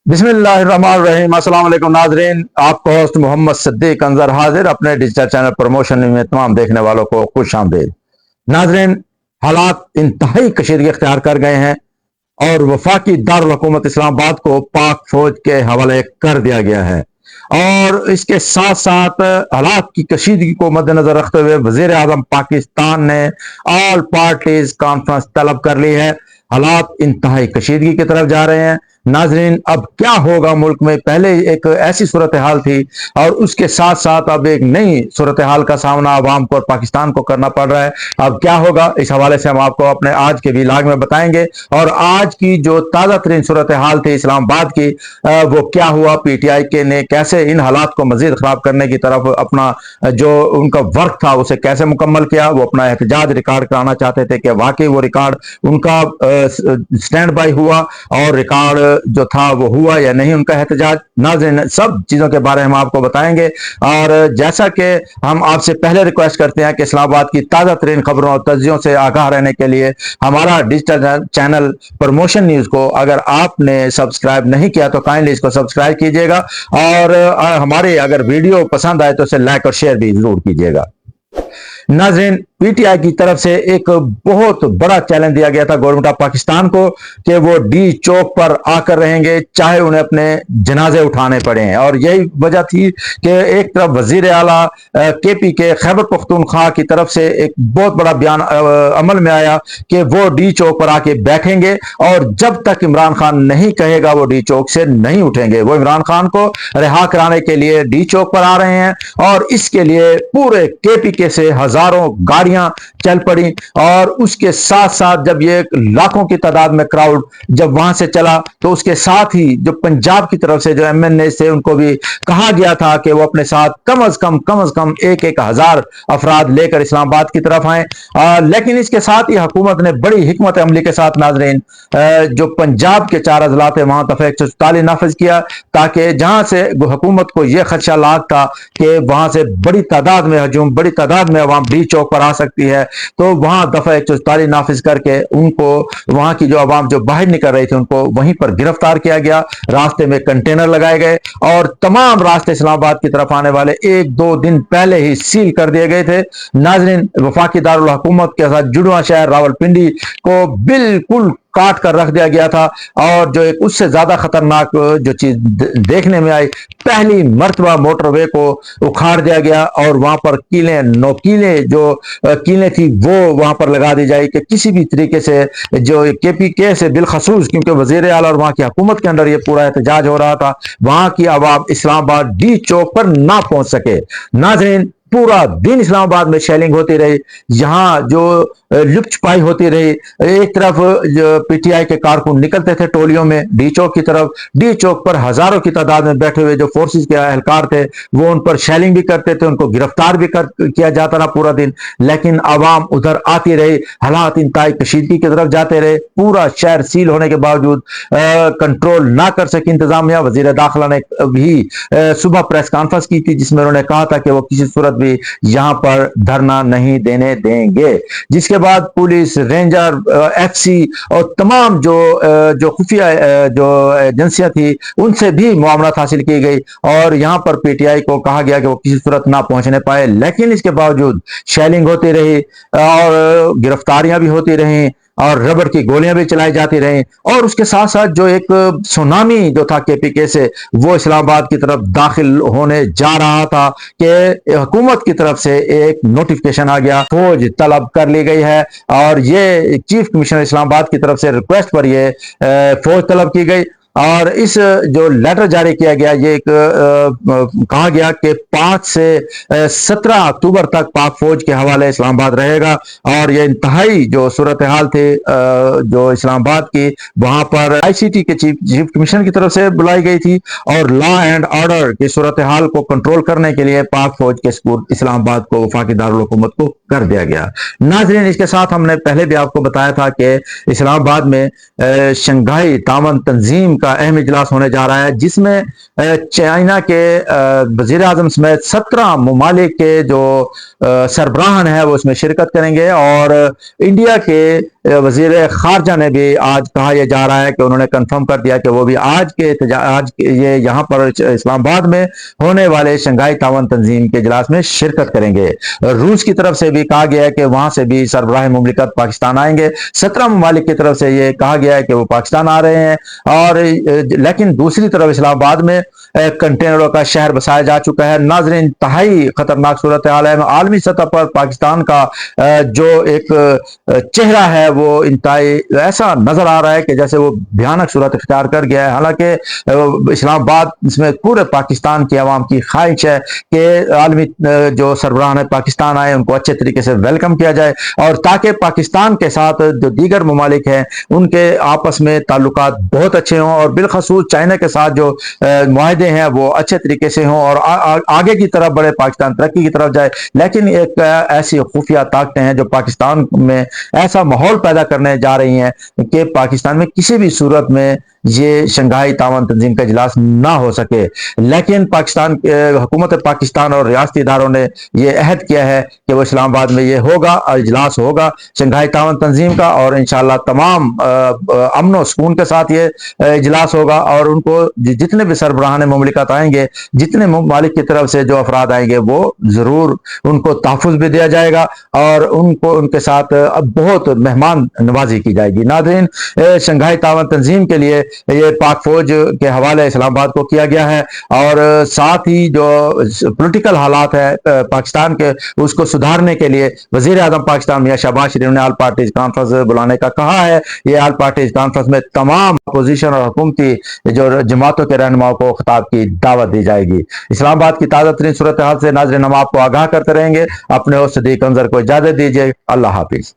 बिस्मिल्लाहिर्रहमानिर्रहीम। अस्सलाम वालेकुम नाजरीन, आपका होस्ट मोहम्मद सिद्दीक अंजर हाजिर अपने डिजिटल चैनल प्रमोशन में तमाम देखने वालों को खुश आमदीद। नाजरीन, हालात इंतहाई कशीदगी इख्तियार कर गए हैं और वफाकी दारुल हुकूमत इस्लामाबाद को पाक फौज के हवाले कर दिया गया है और इसके साथ साथ हालात की कशीदगी को मद्देनजर रखते हुए वजीर आजम पाकिस्तान ने ऑल पार्टीज कॉन्फ्रेंस तलब कर ली है। हालात इंतहाई कशीदगी की तरफ जा रहे हैं। नाजरीन, अब क्या होगा मुल्क में? पहले एक ऐसी सूरत हाल थी और उसके साथ साथ अब एक नई सूरत हाल का सामना अवाम को और पाकिस्तान को करना पड़ रहा है। अब क्या होगा, इस हवाले से हम आपको अपने आज के व्लॉग में बताएंगे। और आज की जो ताज़ा तरीन सूरत हाल थी इस्लामाबाद की, वो क्या हुआ, पीटीआई के ने कैसे इन हालात को मजीद खराब करने की तरफ अपना जो उनका वर्क था उसे कैसे मुकम्मल किया। वो अपना एहतजाज रिकॉर्ड कराना चाहते थे कि वाकई वो रिकॉर्ड उनका स्टैंड बाई हुआ और रिकॉर्ड जो था वो हुआ या नहीं उनका एहतजाज। नाज़रीन, सब चीजों के बारे में हम आपको बताएंगे। और जैसा कि हम आपसे पहले रिक्वेस्ट करते हैं कि इस्लामाबाद की ताज़ा तरीन खबरों और तज्जियों से आगाह रहने के लिए हमारा डिजिटल चैनल प्रमोशन न्यूज को अगर आपने सब्सक्राइब नहीं किया तो काइंडली इसको सब्सक्राइब कीजिएगा और हमारे अगर वीडियो पसंद आए तो इसे लाइक और शेयर भी जरूर कीजिएगा। नाज़रीन, पीटीआई की तरफ से एक बहुत बड़ा चैलेंज दिया गया था गवर्नमेंट ऑफ पाकिस्तान को कि वो डी चौक पर आकर रहेंगे चाहे उन्हें अपने जनाजे उठाने पड़े। और यही वजह थी कि एक तरफ वजीर आला केपी के खैबर पख्तूनख्वा की तरफ से एक बहुत बड़ा बयान अमल में आया कि वो डी चौक पर आके बैठेंगे और जब तक इमरान खान नहीं कहेगा वो डी चौक से नहीं उठेंगे। वो इमरान खान को रिहा कराने के लिए डी चौक पर आ रहे हैं और इसके लिए पूरे केपी के से हजारों गाड़ियां चल पड़ी। और उसके साथ साथ जब ये लाखों की तादाद में क्राउड जब वहां से चला तो उसके साथ ही जो पंजाब की तरफ से जो एमएनए से उनको भी कहा गया था कि वो अपने साथ कम अज कम एक हजार अफराद लेकर इस्लामाबाद की तरफ आए। लेकिन इसके साथ ही हुकूमत ने बड़ी हिकमत अमली के साथ नाजरीन जो पंजाब के 4 अजला थे वहां दफा 144 नाफिज किया ताकि जहां से हुकूमत को यह खदशा लाग था कि वहां से बड़ी तादाद में हजूम, बड़ी तादाद में अवाम डी चौक पर आ सकती है, तो वहां दफा 144 नाफिज करके उनको वहां की जो अवाम जो बाहर निकल रही थी उनको वहीं पर गिरफ्तार किया गया। रास्ते में कंटेनर लगाए गए और तमाम रास्ते इस्लामाबाद की तरफ आने वाले 1-2 दिन पहले ही सील कर दिए गए थे। नाजरीन, वफाकी दारुल हुकूमत के साथ जुड़वा शहर रावलपिंडी को बिल्कुल काट कर रख दिया गया था। और जो एक उससे ज्यादा खतरनाक जो चीज देखने में आई, पहली मर्तबा मोटरवे को उखाड़ दिया गया और वहां पर कीलें नोकीले जो कीलें थी वो वहां पर लगा दी जाए कि किसी भी तरीके से जो केपीके से बिलखसूस, क्योंकि वजीर आला और वहां की हुकूमत के अंदर ये पूरा एहतजाज हो रहा था, वहां की आवाम इस्लामाबाद डी चौक पर ना पहुंच सके। नाजरीन, पूरा दिन इस्लामाबाद में शेलिंग होती रही, यहाँ जो लुक छुपाई होती रही। एक तरफ जो पीटीआई के कारकुन निकलते थे टोलियों में डी चौक की तरफ, डी चौक पर हजारों की तादाद में बैठे हुए जो फोर्सेस के एहलकार थे वो उन पर शेलिंग भी करते थे, उनको गिरफ्तार भी किया जाता रहा पूरा दिन। लेकिन आवाम उधर आती रही, हालात इंतहाई कशीदगी की तरफ जाते रहे। पूरा शहर सील होने के बावजूद कंट्रोल ना कर सकी इंतजामिया। वजीर दाखिला ने भी सुबह प्रेस कॉन्फ्रेंस की थी जिसमें उन्होंने कहा था कि वो किसी सूरत भी यहां पर धरना नहीं देने देंगे। जिसके बाद पुलिस, रेंजर, एफसी और तमाम जो खुफिया जो एजेंसियां थी उनसे भी मुआवनत हासिल की गई और यहां पर पीटीआई को कहा गया कि वो किसी सूरत ना पहुंचने पाए। लेकिन इसके बावजूद शेलिंग होती रही और गिरफ्तारियां भी होती रहीं और रबड़ की गोलियां भी चलाई जाती रहीं। और उसके साथ साथ जो एक सुनामी जो था केपीके से वो इस्लामाबाद की तरफ दाखिल होने जा रहा था कि हुकूमत की तरफ से एक नोटिफिकेशन आ गया, फौज तलब कर ली गई है। और ये चीफ कमिश्नर इस्लामाबाद की तरफ से रिक्वेस्ट पर ये फौज तलब की गई। और इस जो लेटर जारी किया गया ये एक कहा गया कि 5 से 17 अक्टूबर तक पाक फौज के हवाले इस्लामाबाद रहेगा। और ये इंतहाई जो सूरत हाल थे जो इस्लामाबाद की, वहां पर आईसीटी के चीफ कमिश्नर की तरफ से बुलाई गई थी और लॉ एंड ऑर्डर की सूरत हाल को कंट्रोल करने के लिए पाक फौज के सपुर्द इस्लामाबाद को वफाकी दारुल हुकूमत को कर दिया गया। नाजरीन, इसके साथ हमने पहले भी आपको बताया था कि इस्लामाबाद में शंघाई तामन तंजीम کا اہم اجلاس ہونے جا رہا ہے، جس میں چائنا کے وزیر اعظم سمیت 17 ممالک کے جو سربراہان ہیں وہ اس میں شرکت کریں گے، اور انڈیا کے وزیر خارجہ نے بھی آج کہا یہ جا رہا ہے کہ انہوں نے کنفرم کر دیا کہ وہ بھی آج یہ یہاں پر اسلام آباد میں ہونے والے شنگھائی تعاون تنظیم کے اجلاس میں شرکت کریں گے۔ روس کی طرف سے بھی کہا گیا ہے کہ وہاں سے بھی سربراہ مملکت پاکستان آئیں گے۔ 17 ممالک کی طرف سے یہ کہا گیا ہے کہ وہ پاکستان آ رہے ہیں، اور لیکن دوسری طرف اسلام آباد میں کنٹینروں کا شہر بسایا جا چکا ہے۔ ناظرین، انتہائی خطرناک صورتحال ہے۔ عالمی سطح پر پاکستان کا جو ایک چہرہ ہے وہ انتہائی ایسا نظر آ رہا ہے کہ جیسے وہ بھیانک صورت اختیار کر گیا ہے۔ حالانکہ اسلام آباد اس میں پورے پاکستان کی عوام کی خواہش ہے کہ عالمی جو سربراہان پاکستان آئے ان کو اچھے طریقے سے ویلکم کیا جائے، اور تاکہ پاکستان کے ساتھ جو دیگر ممالک ہیں ان کے آپس میں تعلقات بہت اچھے ہوں، اور بالخصوص چائنا کے ساتھ جو معاہدے ہیں وہ اچھے طریقے سے ہوں، اور آگے کی طرف بڑے، پاکستان ترقی کی طرف جائے۔ لیکن ایک ایسی خفیہ طاقتیں ہیں جو پاکستان میں ایسا ماحول پیدا کرنے جا رہی ہیں کہ پاکستان میں کسی بھی صورت میں یہ شنگھائی تعاون تنظیم کا اجلاس نہ ہو سکے۔ لیکن پاکستان حکومت پاکستان اور ریاستی اداروں نے یہ عہد کیا ہے کہ وہ اسلام آباد میں یہ ہوگا، اجلاس ہوگا شنگھائی تعاون تنظیم کا، اور انشاءاللہ تمام امن و سکون کے ساتھ یہ اجلاس ہوگا، اور ان کو جتنے بھی سربراہان مملکت آئیں گے، جتنے ممالک کی طرف سے جو افراد آئیں گے، وہ ضرور ان کو تحفظ بھی دیا جائے گا، اور ان کو ان کے ساتھ بہت مہمان نوازی کی جائے گی۔ ناظرین، شنگھائی تعاون تنظیم کے لیے یہ پاک فوج کے حوالے اسلام آباد کو کیا گیا ہے، اور ساتھ ہی جو پولیٹیکل حالات ہے پاکستان کے اس کو سدھارنے کے لیے وزیر اعظم پاکستان میاں شہباز شریف نے آل پارٹیز کانفرنس بلانے کا کہا ہے۔ یہ آل پارٹیز کانفرنس میں تمام اپوزیشن اور حکومتی جو جماعتوں کے رہنماؤں کو خطاب کی دعوت دی جائے گی۔ اسلام آباد کی تازہ ترین صورتحال سے ناظرین ہم آپ کو آگاہ کرتے رہیں گے۔ اپنے ہوسٹ صدیق انظر کو اجازت دیجیے۔ اللہ حافظ۔